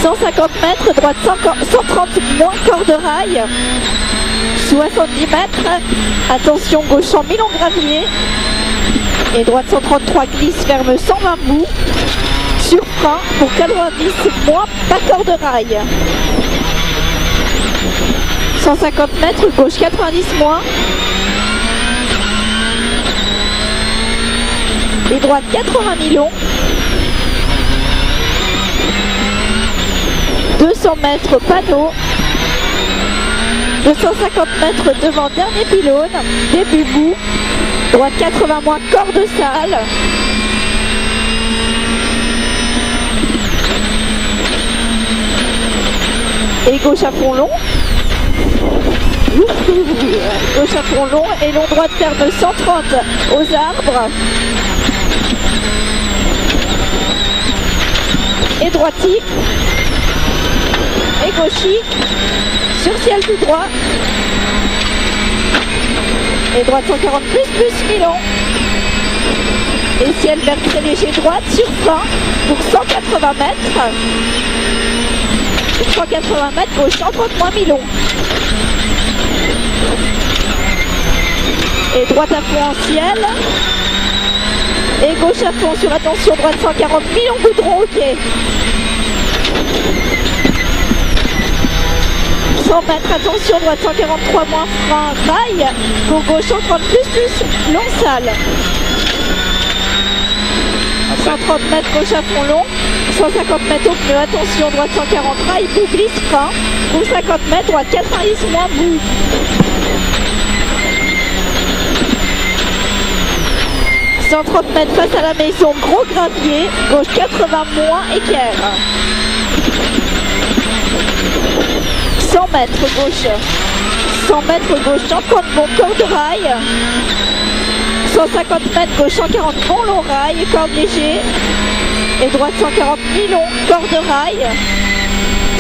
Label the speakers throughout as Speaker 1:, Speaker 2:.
Speaker 1: 150 mètres, droite 130 moins corde de rail. 70 mètres, attention gauche en mi-long gravier. Et droite 133 glisse, ferme 120 bout. Sur frein pour 90 moins pas corde de rail. 150 mètres, gauche 90 moins. Et droite 80 mi-long. 200 mètres panneau. 250 mètres devant dernier pylône, début bout. Droite 80 moins corde sale. Et gauche à fond long. Gauche à fond long et long droite ferme 130 aux arbres. Et droiti. Et gauchi. Sur ciel tout droit. Et droite 140 plus mi-long. Et ciel vert très léger droite sur frein pour 180 mètres. 180 mètres, gauche 130 moins mi-long. Et droite à fond en ciel. Et gauche à fond sur attention, droite 140 mi-long goudron, ok. 100 mètres, attention, droite 143 moins frein, rail. Pour gauche 130 plus long sale. 130 mètres, gauche à fond long. 150 mètres au pneu, attention, droite 140 rail, bout glisse frein. Pour 50 mètres, droite 90 moins bout. « 130 mètres face à la maison, gros gravier, gauche 80 moins équerre. 100 mètres gauche, 100 mètres gauche, 130 bon corde de rail. 150 mètres gauche, 140 bon long rail, corde léger. Et droite 140 mi-long, corde de rail.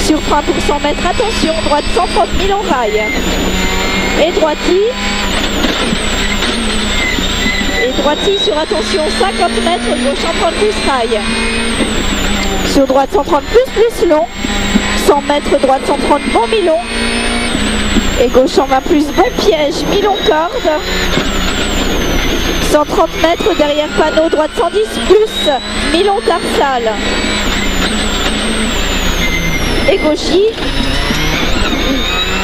Speaker 1: Sur frein pour 100 mètres, attention, droite 130 mi-long rail. Et droiti. Et droiti sur attention 50 mètres, gauche 130 plus rail. Sur droite 130 plus long. 100 mètres, droite 130 bon mi-long. Et gauche 120 plus bon piège, mi-long corde. 130 mètres derrière panneau, droite 110 plus, mi-long tarsal. Et gauchi.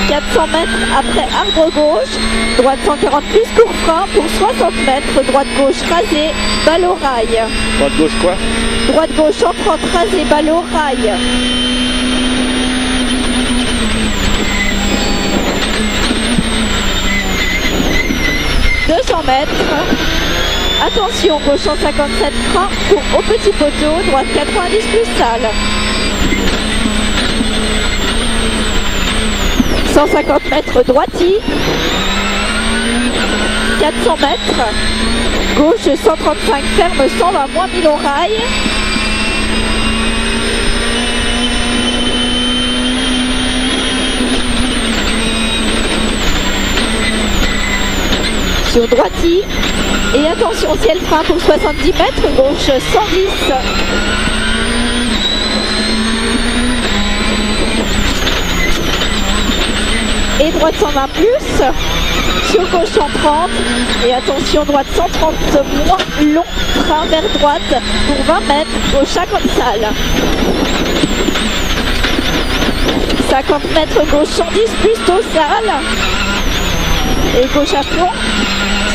Speaker 1: 400 mètres après arbre gauche, droite 140 plus court frein pour 60 mètres, droite gauche rasée, balle au rail.
Speaker 2: Droite gauche quoi?
Speaker 1: Droite gauche 130 rasée, balle au rail. Mètres. Attention, gauche 157 frein pour au petit poteau, droite 90 plus sale. 150 mètres droiti. 400 mètres. Gauche 135 ferme 120 moins mi-long rail. Sur droiti. Et attention, ciel frein pour 70 mètres, gauche 110. Et droite 120 plus. Sur gauche 130. Et attention, droite 130 moins long, frein vers droite pour 20 mètres, gauche 50 sale. 50 mètres, gauche 110 plus tôt sale. Et gauche à fond.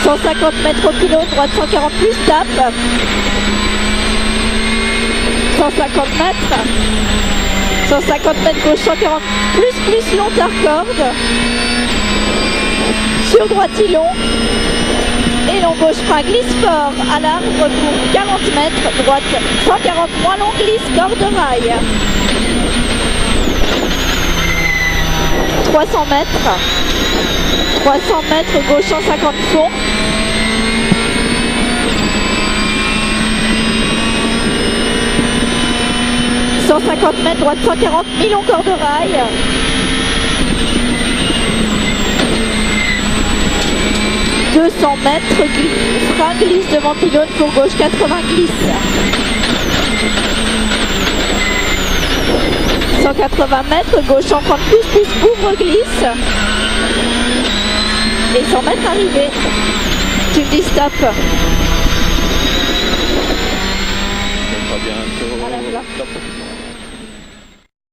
Speaker 1: 150 mètres au pylône, droite 140 plus tape. 150 mètres. 150 mètres gauche 140 plus long tard corde. Sur droite long. Et long gauche frein glisse fort à l'arbre pour 40 mètres. Droite 140 moins long glisse corde de rail. 300 mètres. 300 mètres gauche 150 fond. 150 mètres, droite 140 mi-long corde de rail. « 200 mètres, frein glisse devant pylône pour gauche 80 glisse. 180 mètres, gauche 130 plus, ouvre, glisse. Et 100 mètres arrivé. Tu me dis stop.